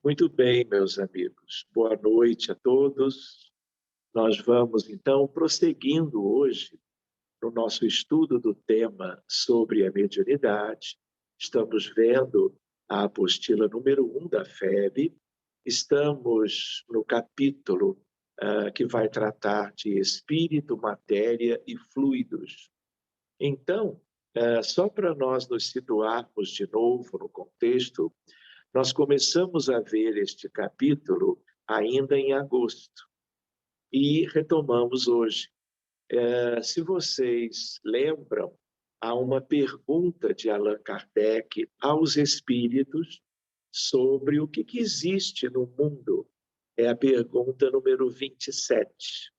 Muito bem, meus amigos. Boa noite a todos. Nós vamos, então, prosseguindo hoje no nosso estudo do tema sobre a mediunidade. Estamos vendo a apostila número 1 da FEB. Estamos no capítulo que vai tratar de espírito, matéria e fluidos. Então, só para nós nos situarmos de novo no contexto, nós começamos a ver este capítulo ainda em agosto e retomamos hoje. Se vocês lembram, há uma pergunta de Allan Kardec aos espíritos sobre o que existe no mundo. É a pergunta número 27.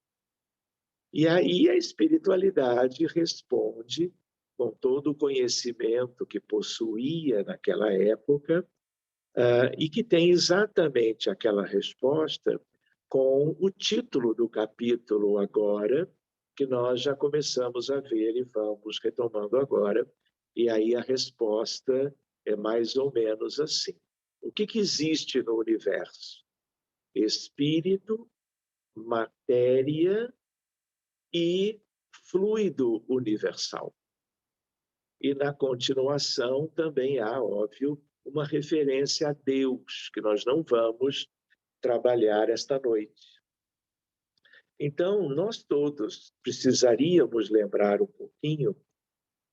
E aí a espiritualidade responde, com todo o conhecimento que possuía naquela época, e que tem exatamente aquela resposta com o título do capítulo agora, que nós já começamos a ver e vamos retomando agora. E aí a resposta é mais ou menos assim. O que existe no universo? Espírito, matéria e fluido universal. E na continuação também há, óbvio, uma referência a Deus, que nós não vamos trabalhar esta noite. Então, nós todos precisaríamos lembrar um pouquinho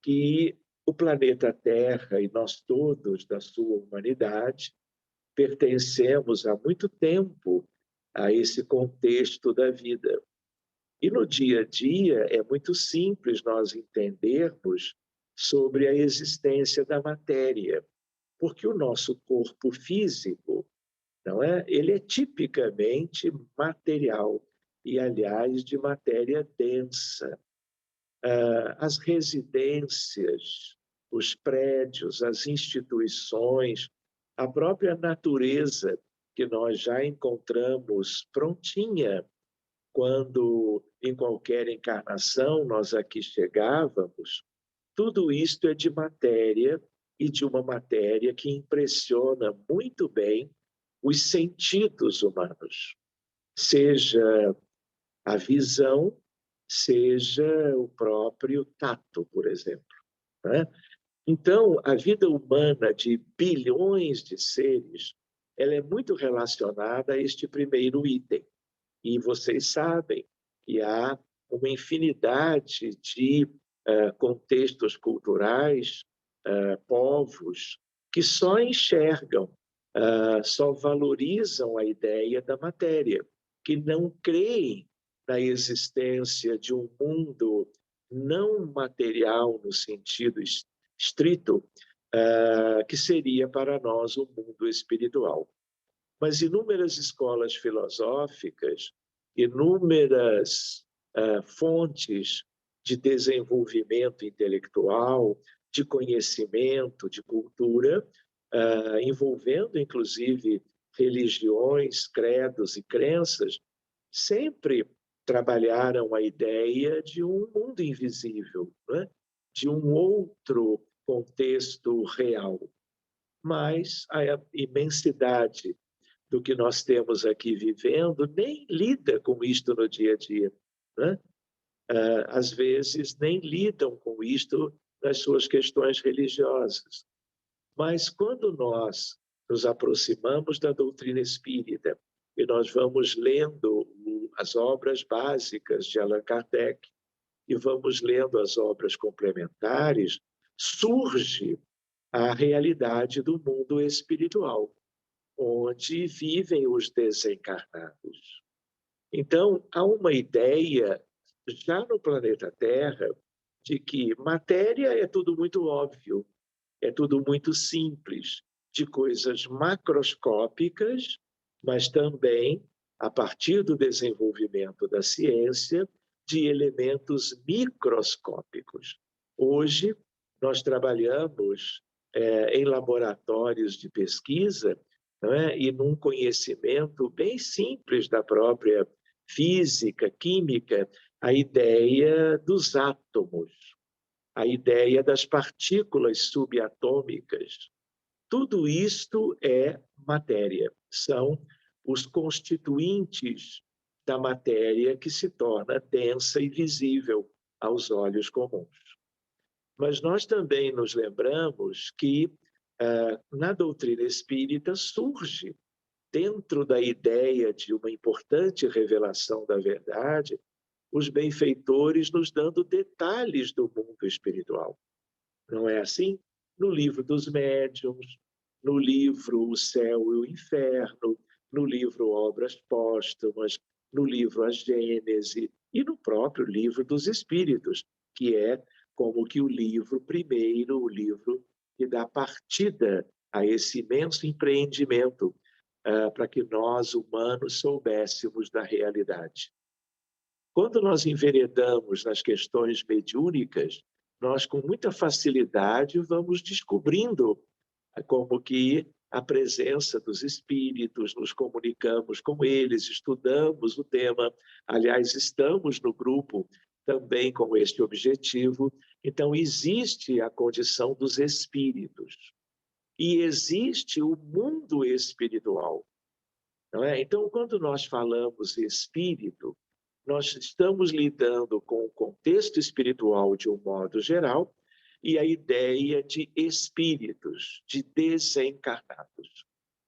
que o planeta Terra e nós todos da sua humanidade pertencemos há muito tempo a esse contexto da vida. E no dia a dia é muito simples nós entendermos sobre a existência da matéria, porque o nosso corpo físico, não é? Ele é tipicamente material e, aliás, de matéria densa. As residências, os prédios, as instituições, a própria natureza que nós já encontramos prontinha quando, em qualquer encarnação, nós aqui chegávamos, tudo isto é de matéria e de uma matéria que impressiona muito bem os sentidos humanos, seja a visão, seja o próprio tato, por exemplo, né? Então, a vida humana de bilhões de seres, ela é muito relacionada a este primeiro item. E vocês sabem que há uma infinidade de contextos culturais, povos, que só enxergam, só valorizam a ideia da matéria, que não creem na existência de um mundo não material no sentido estrito, que seria para nós o mundo espiritual. Mas inúmeras escolas filosóficas, inúmeras fontes de desenvolvimento intelectual, de conhecimento, de cultura, envolvendo inclusive religiões, credos e crenças, sempre trabalharam a ideia de um mundo invisível, né? De um outro contexto real. Mas a imensidade do que nós temos aqui vivendo nem lida com isto no dia a dia, né? Às vezes nem lidam com isto nas suas questões religiosas. Mas quando nós nos aproximamos da doutrina espírita e nós vamos lendo as obras básicas de Allan Kardec e vamos lendo as obras complementares, surge a realidade do mundo espiritual, onde vivem os desencarnados. Então, há uma ideia, já no planeta Terra, de que matéria é tudo muito óbvio, é tudo muito simples, de coisas macroscópicas, mas também, a partir do desenvolvimento da ciência, de elementos microscópicos. Hoje, nós trabalhamos em laboratórios de pesquisa, não é? E num conhecimento bem simples da própria física, química, a ideia dos átomos, a ideia das partículas subatômicas. Tudo isto é matéria, são os constituintes da matéria que se torna densa e visível aos olhos comuns. Mas nós também nos lembramos que, na doutrina espírita, surge, dentro da ideia de uma importante revelação da verdade, os benfeitores nos dando detalhes do mundo espiritual. Não é assim? No livro dos médiuns, no livro O Céu e o Inferno, no livro Obras Póstumas, no livro A Gênese e no próprio livro dos Espíritos, que é como que o livro primeiro, o livro que dá partida a esse imenso empreendimento para que nós, humanos, soubéssemos da realidade. Quando nós enveredamos nas questões mediúnicas, nós, com muita facilidade, vamos descobrindo como que a presença dos espíritos, nos comunicamos com eles, estudamos o tema. Aliás, estamos no grupo também com este objetivo. Então, existe a condição dos espíritos e existe o mundo espiritual, não é? Então, quando nós falamos espírito, nós estamos lidando com o contexto espiritual de um modo geral e a ideia de espíritos, de desencarnados.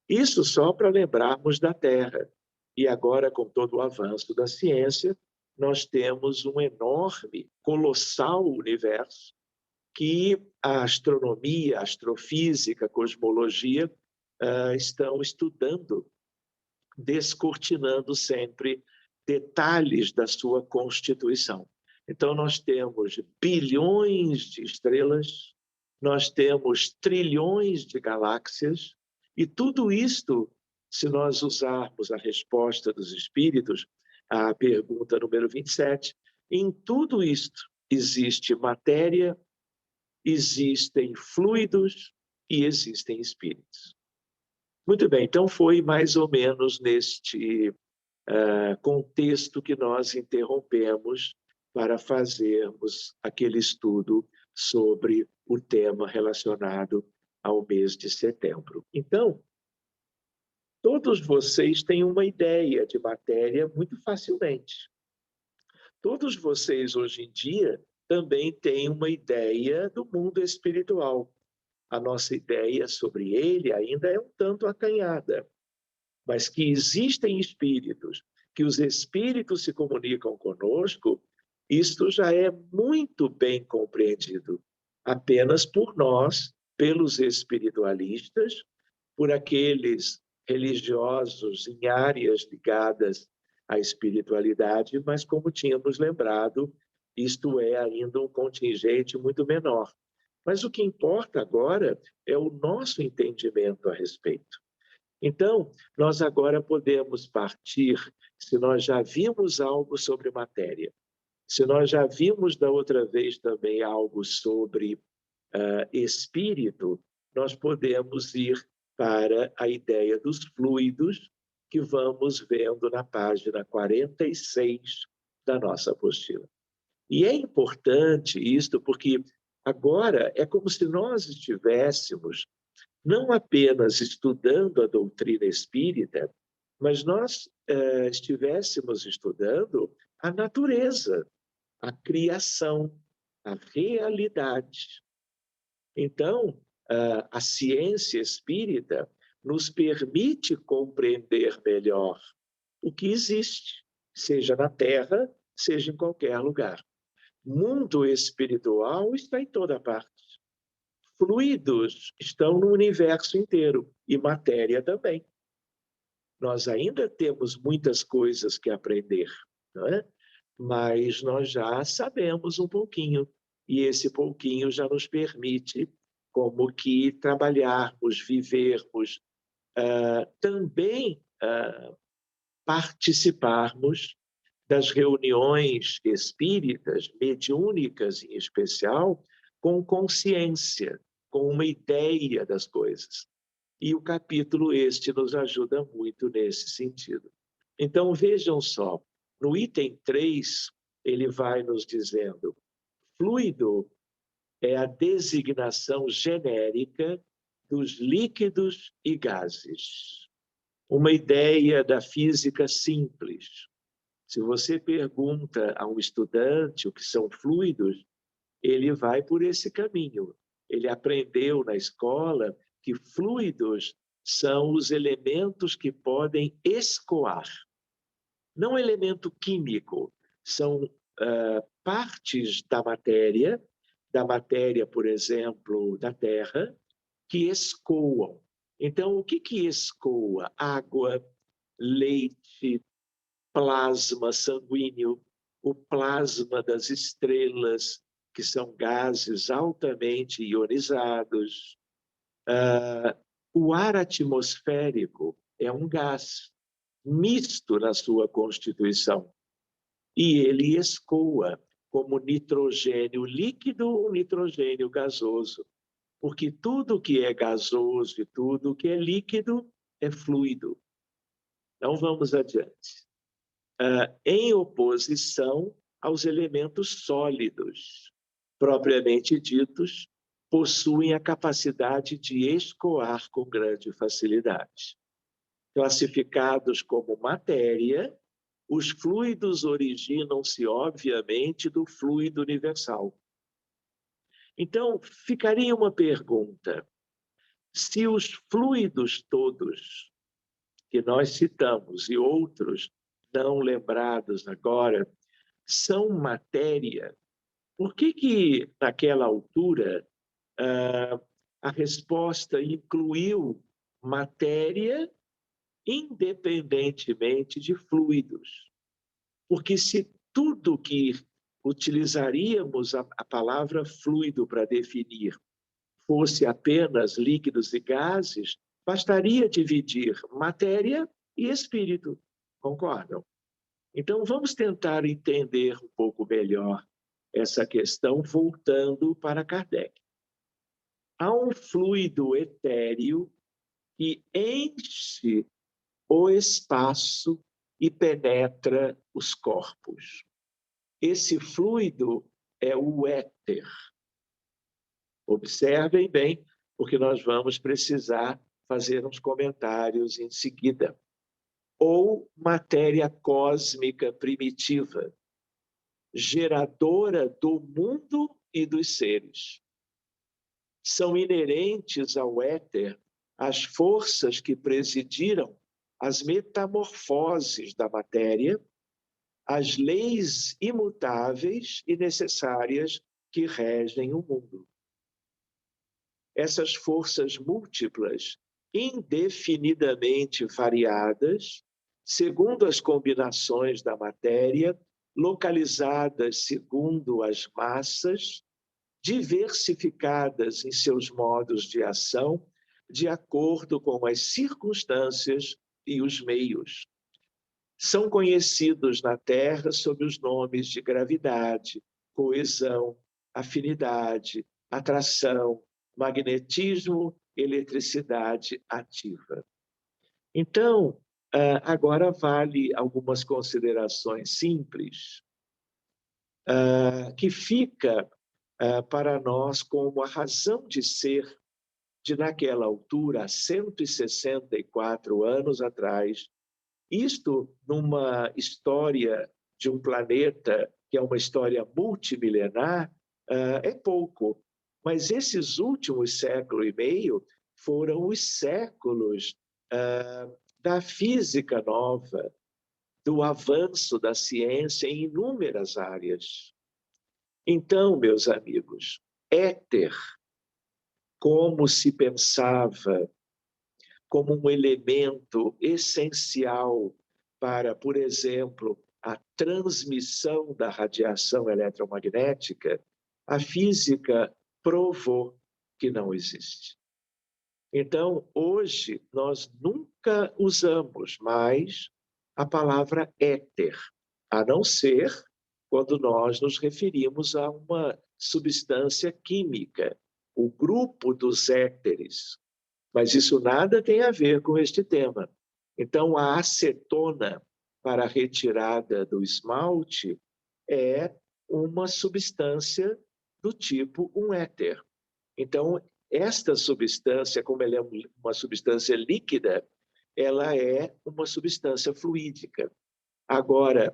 Isso só para lembrarmos da Terra. E agora, com todo o avanço da ciência, nós temos um enorme, colossal universo que a astronomia, a astrofísica, a cosmologia estão estudando, descortinando sempre detalhes da sua constituição. Então, nós temos bilhões de estrelas, nós temos trilhões de galáxias, e tudo isto, se nós usarmos a resposta dos espíritos à pergunta número 27, em tudo isto existe matéria, existem fluidos e existem espíritos. Muito bem, então foi mais ou menos neste contexto que nós interrompemos para fazermos aquele estudo sobre o tema relacionado ao mês de setembro. Então, todos vocês têm uma ideia de matéria muito facilmente. Todos vocês, hoje em dia, também têm uma ideia do mundo espiritual. A nossa ideia sobre ele ainda é um tanto acanhada, mas que existem espíritos, que os espíritos se comunicam conosco, isto já é muito bem compreendido, apenas por nós, pelos espiritualistas, por aqueles religiosos em áreas ligadas à espiritualidade, mas como tínhamos lembrado, isto é ainda um contingente muito menor. Mas o que importa agora é o nosso entendimento a respeito. Então, nós agora podemos partir, se nós já vimos algo sobre matéria, se nós já vimos da outra vez também algo sobre espírito, nós podemos ir para a ideia dos fluidos, que vamos vendo na página 46 da nossa apostila. E é importante isto porque agora é como se nós estivéssemos não apenas estudando a doutrina espírita, mas nós estivéssemos estudando a natureza, a criação, a realidade. Então, a ciência espírita nos permite compreender melhor o que existe, seja na Terra, seja em qualquer lugar. Mundo espiritual está em toda parte. Fluidos estão no universo inteiro e matéria também. Nós ainda temos muitas coisas que aprender, não é? Mas nós já sabemos um pouquinho e esse pouquinho já nos permite como que trabalharmos, vivermos, também participarmos das reuniões espíritas, mediúnicas em especial, com consciência, com uma ideia das coisas. E o capítulo este nos ajuda muito nesse sentido. Então, vejam só, no item 3, ele vai nos dizendo: fluido é a designação genérica dos líquidos e gases. Uma ideia da física simples. Se você pergunta a um estudante o que são fluidos, ele vai por esse caminho. Ele aprendeu na escola que fluidos são os elementos que podem escoar. Não elemento químico, são partes da matéria, por exemplo, da Terra, que escoam. Então, o que escoa? Água, leite, plasma sanguíneo, o plasma das estrelas, que são gases altamente ionizados. O ar atmosférico é um gás misto na sua constituição e ele escoa como nitrogênio líquido ou nitrogênio gasoso, porque tudo que é gasoso e tudo que é líquido é fluido. Então, vamos adiante. Em oposição aos elementos sólidos, propriamente ditos, possuem a capacidade de escoar com grande facilidade. Classificados como matéria, os fluidos originam-se, obviamente, do fluido universal. Então, ficaria uma pergunta: se os fluidos todos que nós citamos e outros não lembrados agora são matéria, por que naquela altura, a resposta incluiu matéria independentemente de fluidos? Porque se tudo que utilizaríamos a palavra fluido para definir fosse apenas líquidos e gases, bastaria dividir matéria e espírito. Concordam? Então, vamos tentar entender um pouco melhor essa questão, voltando para Kardec. Há um fluido etéreo que enche o espaço e penetra os corpos. Esse fluido é o éter. Observem bem, porque nós vamos precisar fazer uns comentários em seguida. Ou matéria cósmica primitiva, geradora do mundo e dos seres. São inerentes ao éter as forças que presidiram as metamorfoses da matéria, as leis imutáveis e necessárias que regem o mundo. Essas forças múltiplas, indefinidamente variadas, segundo as combinações da matéria, localizadas segundo as massas, diversificadas em seus modos de ação, de acordo com as circunstâncias e os meios. São conhecidos na Terra sob os nomes de gravidade, coesão, afinidade, atração, magnetismo, eletricidade ativa. Então, agora vale algumas considerações simples, que fica para nós como a razão de ser de, naquela altura, há 164 anos atrás, isto numa história de um planeta que é uma história multimilenar, é pouco. Mas esses últimos século e meio foram os séculos da física nova, do avanço da ciência em inúmeras áreas. Então, meus amigos, éter, como se pensava como um elemento essencial para, por exemplo, a transmissão da radiação eletromagnética, a física provou que não existe. Então, hoje, nós nunca usamos mais a palavra éter, a não ser quando nós nos referimos a uma substância química, o grupo dos éteres. Mas isso nada tem a ver com este tema. Então, a acetona para a retirada do esmalte é uma substância do tipo um éter. Então, esta substância, como ela é uma substância líquida, ela é uma substância fluídica. Agora,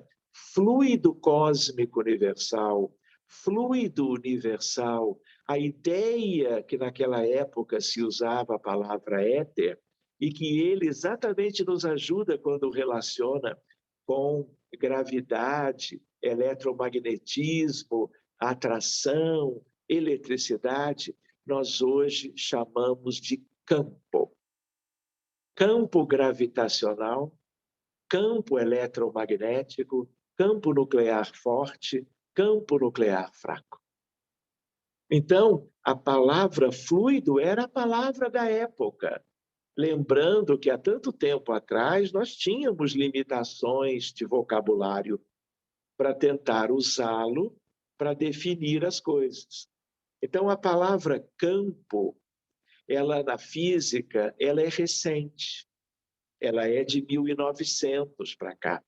fluido cósmico universal, fluido universal, a ideia que naquela época se usava a palavra éter, e que ele exatamente nos ajuda quando relaciona com gravidade, eletromagnetismo, atração, eletricidade, nós hoje chamamos de campo. Campo gravitacional, campo eletromagnético, campo nuclear forte, campo nuclear fraco. Então, a palavra fluido era a palavra da época. Lembrando que há tanto tempo atrás nós tínhamos limitações de vocabulário para tentar usá-lo para definir as coisas. Então, a palavra campo, ela na física, ela é recente. Ela é de 1900 para cá.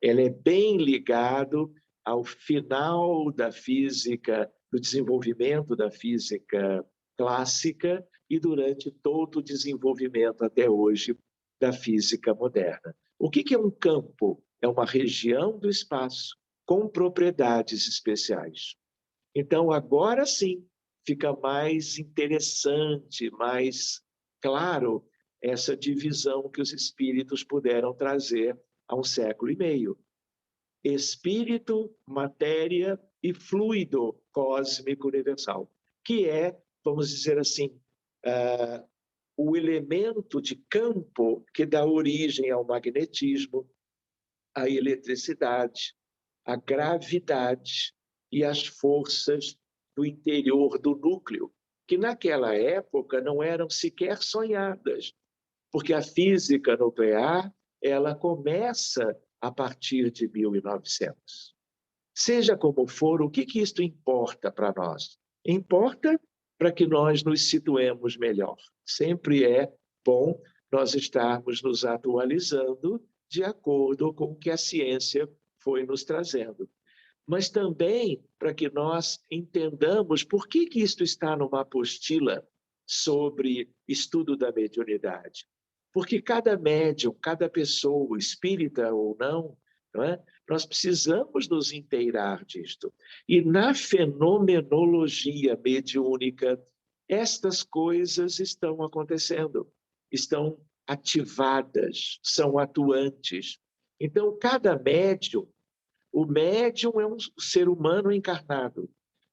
Ela é bem ligado ao final da física, do desenvolvimento da física clássica e durante todo o desenvolvimento até hoje da física moderna. O que é um campo? É uma região do espaço com propriedades especiais. Então, agora sim, fica mais interessante, mais claro essa divisão que os espíritos puderam trazer há um século e meio. Espírito, matéria e fluido cósmico universal, que é, vamos dizer assim, o elemento de campo que dá origem ao magnetismo, à eletricidade, à gravidade e às forças do interior do núcleo, que naquela época não eram sequer sonhadas, porque a física nuclear ela começa a partir de 1900. Seja como for, o que isto importa para nós? Importa para que nós nos situemos melhor. Sempre é bom nós estarmos nos atualizando de acordo com o que a ciência foi nos trazendo. Mas também para que nós entendamos por que isto está numa apostila sobre estudo da mediunidade. Porque cada médium, cada pessoa, espírita ou não, nós precisamos nos inteirar disto. E na fenomenologia mediúnica, estas coisas estão acontecendo, estão ativadas, são atuantes. Então, cada médium, o médium é um ser humano encarnado,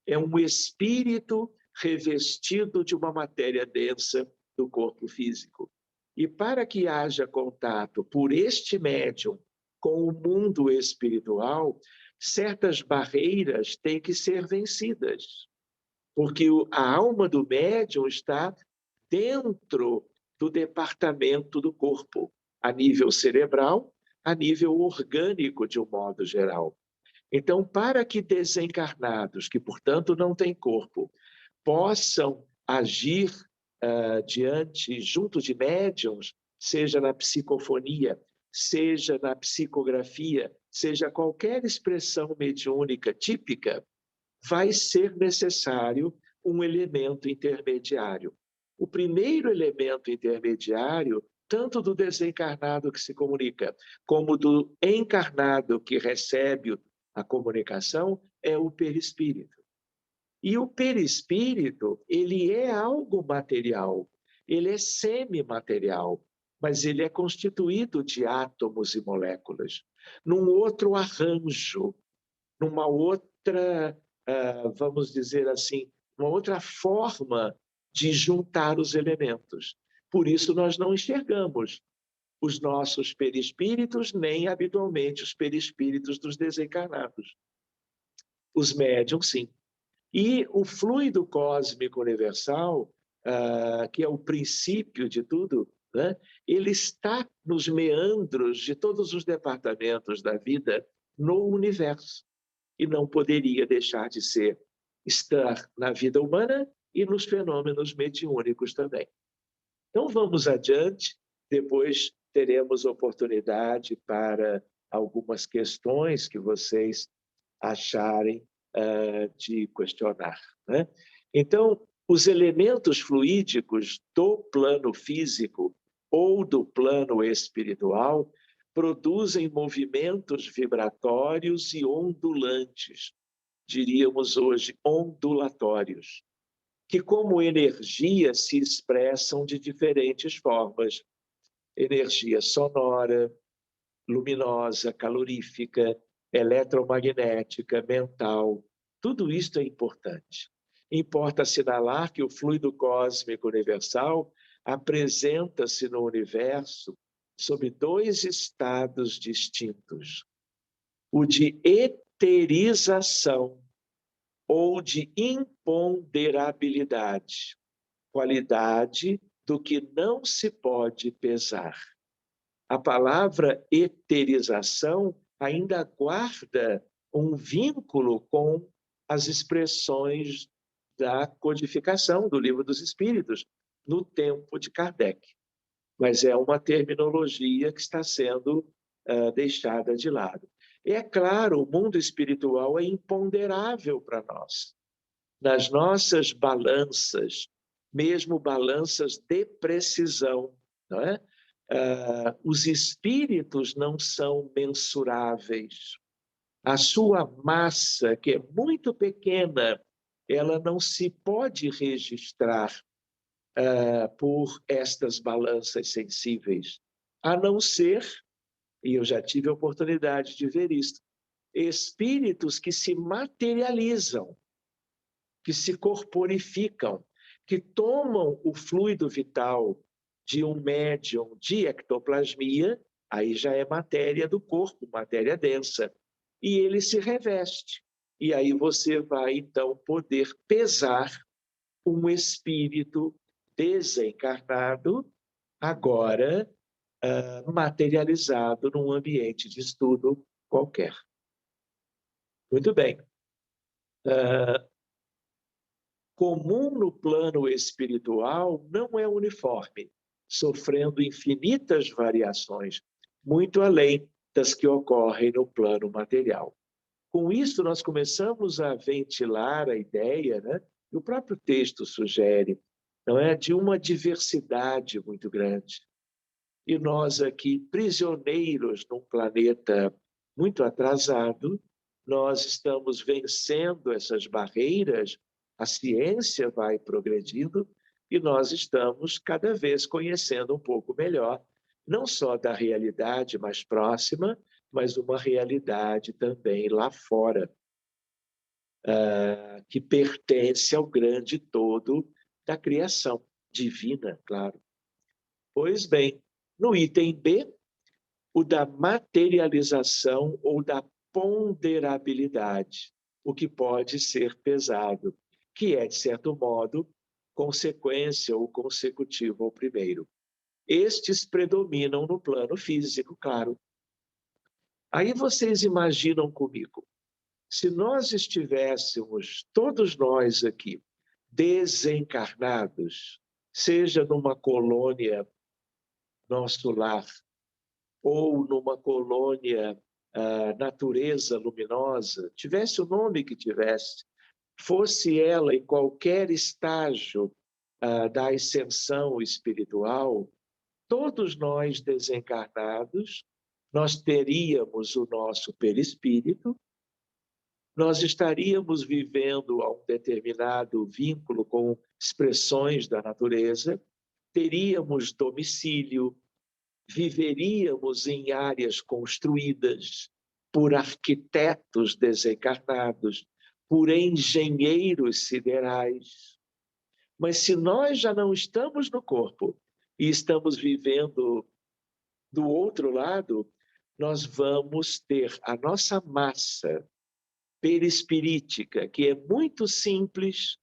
é um espírito revestido de uma matéria densa do corpo físico. E para que haja contato por este médium com o mundo espiritual, certas barreiras têm que ser vencidas, porque a alma do médium está dentro do departamento do corpo, a nível cerebral, a nível orgânico de um modo geral. Então, para que desencarnados, que portanto não têm corpo, possam agir junto de médiuns, seja na psicofonia, seja na psicografia, seja qualquer expressão mediúnica típica, vai ser necessário um elemento intermediário. O primeiro elemento intermediário, tanto do desencarnado que se comunica, como do encarnado que recebe a comunicação, é o perispírito. E o perispírito, ele é algo material, ele é semimaterial, mas ele é constituído de átomos e moléculas, num outro arranjo, numa outra, vamos dizer assim, uma outra forma de juntar os elementos. Por isso nós não enxergamos os nossos perispíritos, nem habitualmente os perispíritos dos desencarnados. Os médiums, sim. E o fluido cósmico universal, que é o princípio de tudo, né? Ele está nos meandros de todos os departamentos da vida no universo. E não poderia deixar de estar na vida humana e nos fenômenos mediúnicos também. Então vamos adiante, depois teremos oportunidade para algumas questões que vocês acharem de questionar, né? Então, Os elementos fluídicos do plano físico ou do plano espiritual produzem movimentos vibratórios e ondulantes, diríamos hoje ondulatórios, que como energia se expressam de diferentes formas. Energia sonora, luminosa, calorífica, eletromagnética, mental, tudo isto é importante. Importa assinalar que o fluido cósmico universal apresenta-se no universo sob dois estados distintos: o de eterização ou de imponderabilidade, qualidade do que não se pode pesar. A palavra eterização ainda guarda um vínculo com as expressões da codificação do Livro dos Espíritos, no tempo de Kardec. Mas é uma terminologia que está sendo deixada de lado. É claro, o mundo espiritual é imponderável para nós. Nas nossas balanças, mesmo balanças de precisão, não é? Os espíritos não são mensuráveis. A sua massa, que é muito pequena, ela não se pode registrar por estas balanças sensíveis, a não ser, e eu já tive a oportunidade de ver isso, espíritos que se materializam, que se corporificam, que tomam o fluido vital de um médium de ectoplasmia, aí já é matéria do corpo, matéria densa, e ele se reveste. E aí você vai, então, poder pesar um espírito desencarnado, agora materializado num ambiente de estudo qualquer. Muito bem. Comum no plano espiritual não é uniforme, sofrendo infinitas variações, muito além das que ocorrem no plano material. Com isso, nós começamos a ventilar a ideia, né? E o próprio texto sugere, não é, de uma diversidade muito grande. E nós aqui, prisioneiros num planeta muito atrasado, nós estamos vencendo essas barreiras, a ciência vai progredindo e nós estamos cada vez conhecendo um pouco melhor, não só da realidade mais próxima, mas uma realidade também lá fora, que pertence ao grande todo da criação divina, claro. Pois bem, no item B, o da materialização ou da ponderabilidade, o que pode ser pesado, que é, de certo modo, consequência ou consecutivo ao primeiro. Estes predominam no plano físico, claro. Aí vocês imaginam comigo, se nós estivéssemos, todos nós aqui, desencarnados, seja numa colônia, nosso lar, ou numa colônia natureza luminosa, tivesse o nome que tivesse, fosse ela em qualquer estágio da ascensão espiritual, todos nós desencarnados, nós teríamos o nosso perispírito, nós estaríamos vivendo a um determinado vínculo com expressões da natureza, teríamos domicílio, viveríamos em áreas construídas por arquitetos desencarnados, por engenheiros siderais. Mas se nós já não estamos no corpo e estamos vivendo do outro lado, nós vamos ter a nossa massa perispirítica, que é muito simples,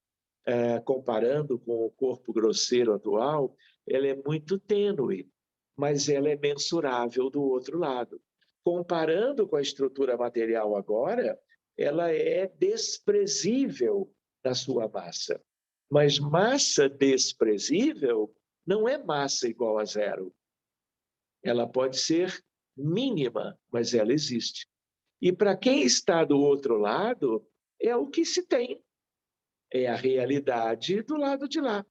comparando com o corpo grosseiro atual, ela é muito tênue, mas ela é mensurável do outro lado. Comparando com a estrutura material agora, ela é desprezível na sua massa. Mas massa desprezível não é massa igual a zero. Ela pode ser mínima, mas ela existe. E para quem está do outro lado, é o que se tem. é a realidade do lado de lá.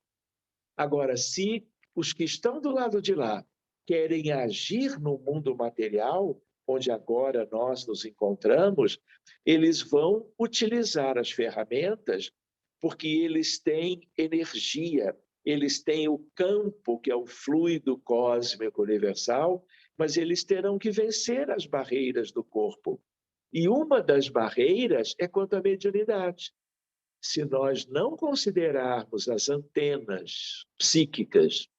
Agora, se os que estão do lado de lá querem agir no mundo material, onde agora nós nos encontramos, eles vão utilizar as ferramentas porque eles têm energia, eles têm o campo, que é o fluido cósmico universal, mas eles terão que vencer as barreiras do corpo. E uma das barreiras é quanto à mediunidade. Se nós não considerarmos as antenas psíquicas,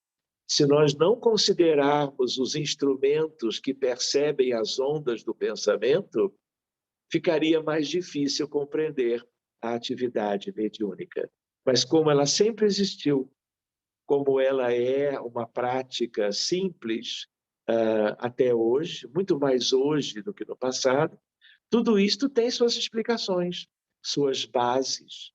se nós não considerarmos os instrumentos que percebem as ondas do pensamento, ficaria mais difícil compreender a atividade mediúnica. Mas como ela sempre existiu, como ela é uma prática simples até hoje, muito mais hoje do que no passado, tudo isto tem suas explicações, suas bases.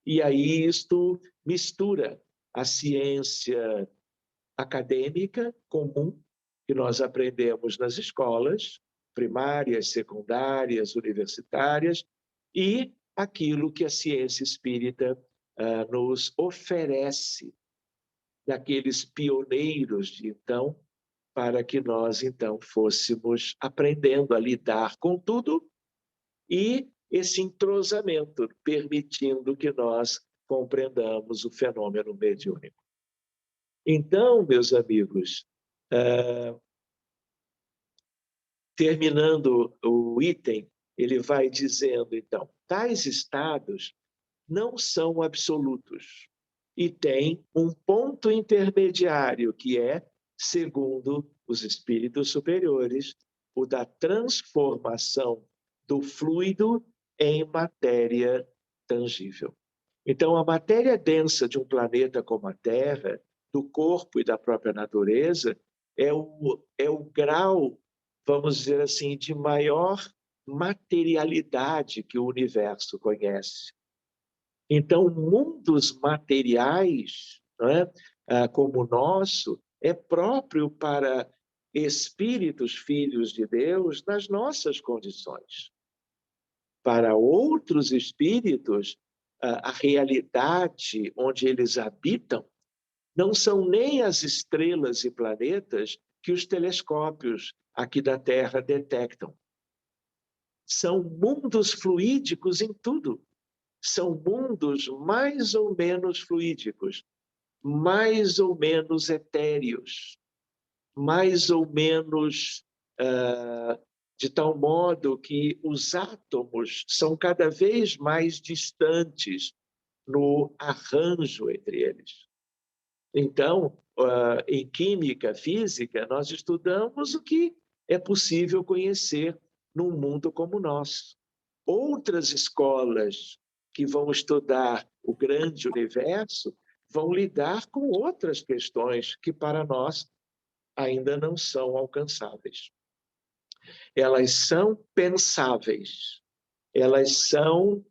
E aí isto mistura a ciência acadêmica comum que nós aprendemos nas escolas primárias, secundárias, universitárias, e aquilo que a ciência espírita nos oferece, daqueles pioneiros de então, para que nós, então, fôssemos aprendendo a lidar com tudo e esse entrosamento, permitindo que nós compreendamos o fenômeno mediúnico. Então, meus amigos, terminando o item, ele vai dizendo, então, tais estados não são absolutos e têm um ponto intermediário, que é, segundo os espíritos superiores, o da transformação do fluido em matéria tangível. Então, a matéria densa de um planeta como a Terra, do corpo e da própria natureza, é o grau, vamos dizer assim, de maior materialidade que o universo conhece. Então, mundos materiais, não é? Como o nosso, é próprio para espíritos filhos de Deus nas nossas condições. Para outros espíritos, a realidade onde eles habitam não são nem as estrelas e planetas que os telescópios aqui da Terra detectam. São mundos fluídicos em tudo. São mundos mais ou menos fluídicos, mais ou menos etéreos, mais ou menos de tal modo que os átomos são cada vez mais distantes no arranjo entre eles. Então, em química, física, nós estudamos o que é possível conhecer num mundo como o nosso. Outras escolas que vão estudar o grande universo vão lidar com outras questões que para nós ainda não são alcançáveis. Elas são pensáveis, elas são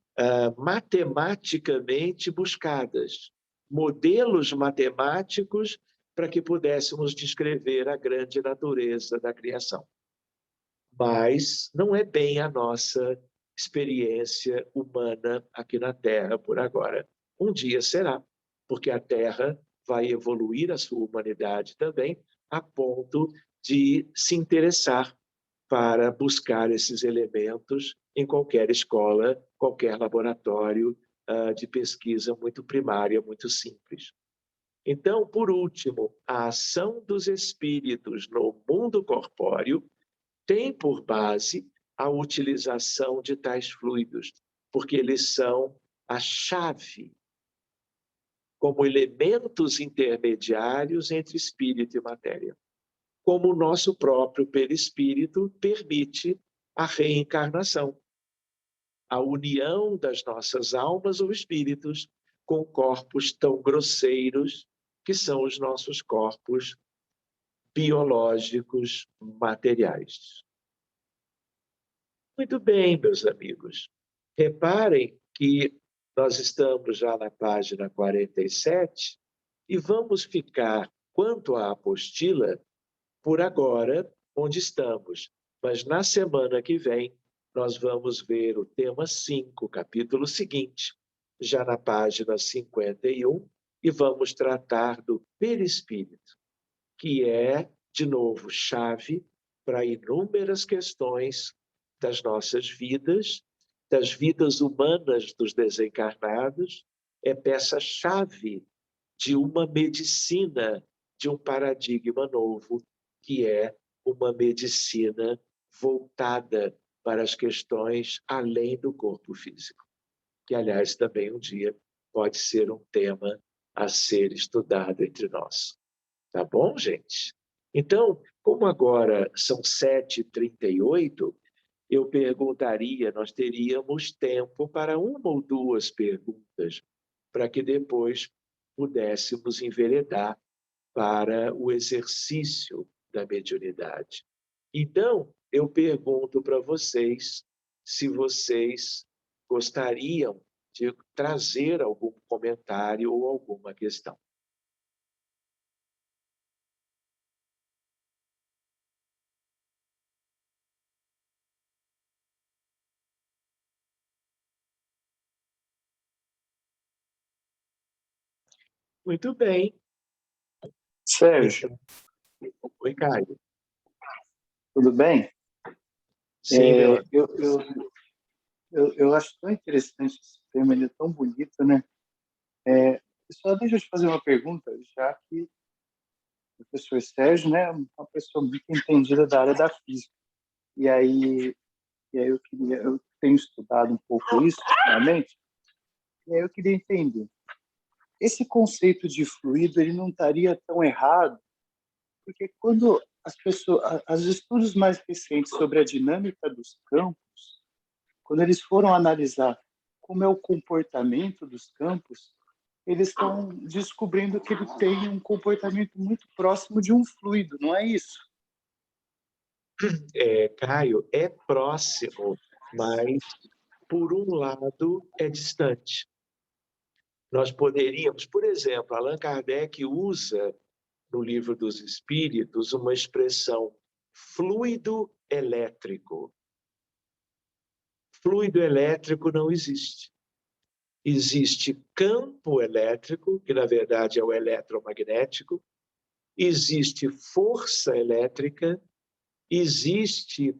matematicamente buscadas, modelos matemáticos para que pudéssemos descrever a grande natureza da criação. Mas não é bem a nossa experiência humana aqui na Terra por agora. Um dia será, porque a Terra vai evoluir a sua humanidade também, a ponto de se interessar para buscar esses elementos em qualquer escola, qualquer laboratório de pesquisa muito primária, muito simples. Então, por último, a ação dos espíritos no mundo corpóreo tem por base a utilização de tais fluidos, porque eles são a chave como elementos intermediários entre espírito e matéria. Como o nosso próprio perispírito permite a reencarnação, a união das nossas almas ou espíritos com corpos tão grosseiros que são os nossos corpos biológicos materiais. Muito bem, meus amigos. Reparem que nós estamos já na página 47 e vamos ficar, quanto à apostila, por agora, onde estamos. Mas na semana que vem, nós vamos ver o tema 5, capítulo seguinte, já na página 51, e vamos tratar do perispírito, que é, de novo, chave para inúmeras questões das nossas vidas, das vidas humanas dos desencarnados, é peça-chave de uma medicina, de um paradigma novo, que é uma medicina voltada para as questões além do corpo físico, que, aliás, também um dia pode ser um tema a ser estudado entre nós. Tá bom, gente? Então, como agora são 7h38, eu perguntaria, nós teríamos tempo para uma ou duas perguntas, para que depois pudéssemos enveredar para o exercício da mediunidade. Então, eu pergunto para vocês se vocês gostariam de trazer algum comentário ou alguma questão. Muito bem. Sérgio, Então, oi, Caio. tudo bem? Sim, meu amigo. Eu acho tão interessante esse tema, ele é tão bonito, né? Só deixa eu te fazer uma pergunta, já que o professor Sérgio, né, é uma pessoa muito entendida da área da física. E aí eu tenho estudado um pouco isso ultimamente, e aí eu queria entender. Esse conceito de fluido, ele não estaria tão errado, porque quando os estudos mais recentes sobre a dinâmica dos campos, quando eles foram analisar como é o comportamento dos campos, eles estão descobrindo que ele tem um comportamento muito próximo de um fluido, não é isso? Caio, é próximo, mas, por um lado, é distante. Nós poderíamos, por exemplo, Allan Kardec usa no Livro dos Espíritos uma expressão fluido elétrico. Fluido elétrico não existe. Existe campo elétrico, que na verdade é o eletromagnético, existe força elétrica, existe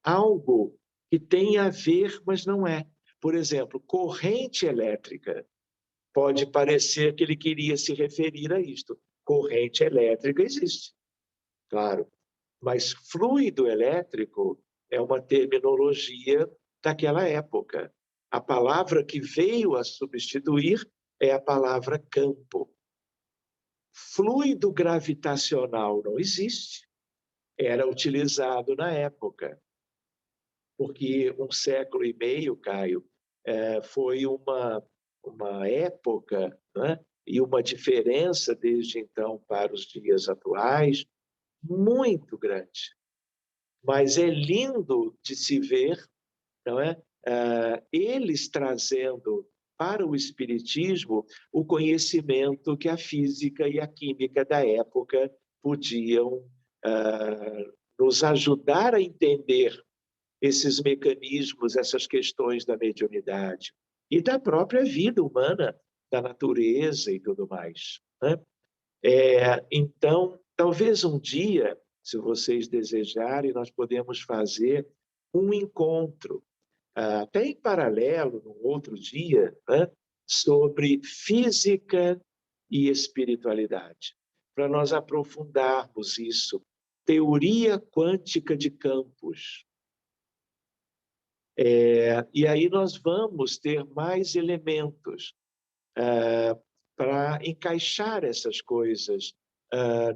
algo que tem a ver, mas não é. Por exemplo, corrente elétrica. Pode parecer que ele queria se referir a isto. Corrente elétrica existe, claro, mas fluido elétrico é uma terminologia daquela época. A palavra que veio a substituir é a palavra campo. Fluido gravitacional não existe. Era utilizado na época, porque 1,5 século, Caio, foi uma época, né? E uma diferença desde então para os dias atuais muito grande. Mas é lindo de se ver, não é? Eles trazendo para o espiritismo o conhecimento que a física e a química da época podiam nos ajudar a entender esses mecanismos, essas questões da mediunidade e da própria vida humana, da natureza e tudo mais, né? Então, talvez um dia, se vocês desejarem, nós podemos fazer um encontro, até em paralelo, num outro dia, né, sobre física e espiritualidade, para nós aprofundarmos isso. Teoria quântica de campos. E aí nós vamos ter mais elementos para encaixar essas coisas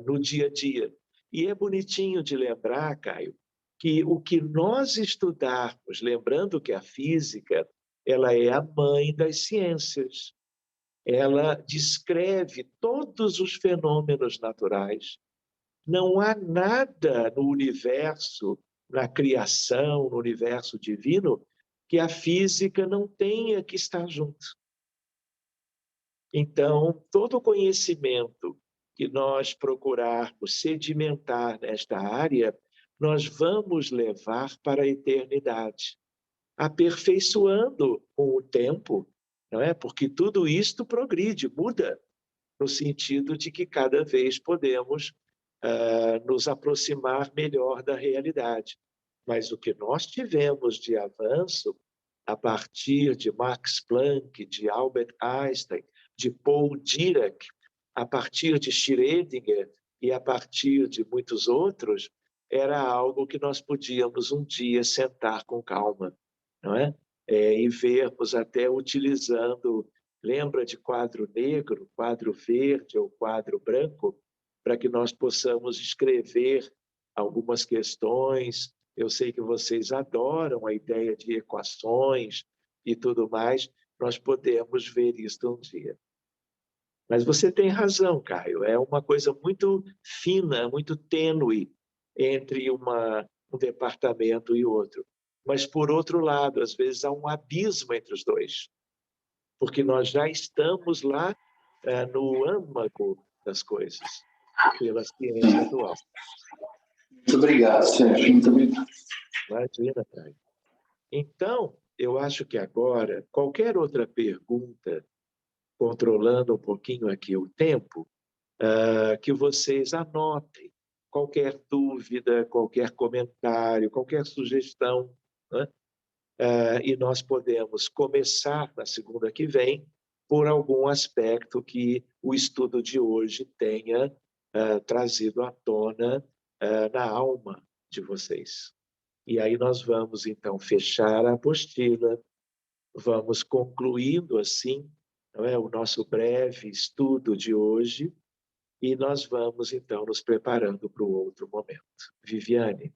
no dia a dia. E é bonitinho de lembrar, Caio, que o que nós estudarmos, lembrando que a física ela é a mãe das ciências, ela descreve todos os fenômenos naturais. Não há nada no universo, na criação, no universo divino, que a física não tenha que estar junto. Então, todo o conhecimento que nós procurarmos sedimentar nesta área, nós vamos levar para a eternidade, aperfeiçoando com o tempo, não é? Porque tudo isto progride, muda, no sentido de que cada vez podemos nos aproximar melhor da realidade. Mas o que nós tivemos de avanço, a partir de Max Planck, de Albert Einstein, de Paul Dirac, a partir de Schrödinger e a partir de muitos outros, era algo que nós podíamos um dia sentar com calma, não é? E vermos até utilizando, lembra de quadro negro, quadro verde ou quadro branco, para que nós possamos escrever algumas questões. Eu sei que vocês adoram a ideia de equações e tudo mais, nós podemos ver isso um dia. Mas você tem razão, Caio, é uma coisa muito fina, muito tênue entre um departamento e outro. Mas, por outro lado, às vezes há um abismo entre os dois, porque nós já estamos lá no âmago das coisas, pela ciência atual. Muito obrigado, Sérgio. Muito obrigado. Imagina, Caio. Então, eu acho que agora, qualquer outra pergunta, controlando um pouquinho aqui o tempo, que vocês anotem qualquer dúvida, qualquer comentário, qualquer sugestão, né? E nós podemos começar na segunda que vem por algum aspecto que o estudo de hoje tenha trazido à tona na alma de vocês. E aí nós vamos, então, fechar a apostila, vamos concluindo, assim, não é, o nosso breve estudo de hoje, e nós vamos, então, nos preparando para o outro momento. Viviane.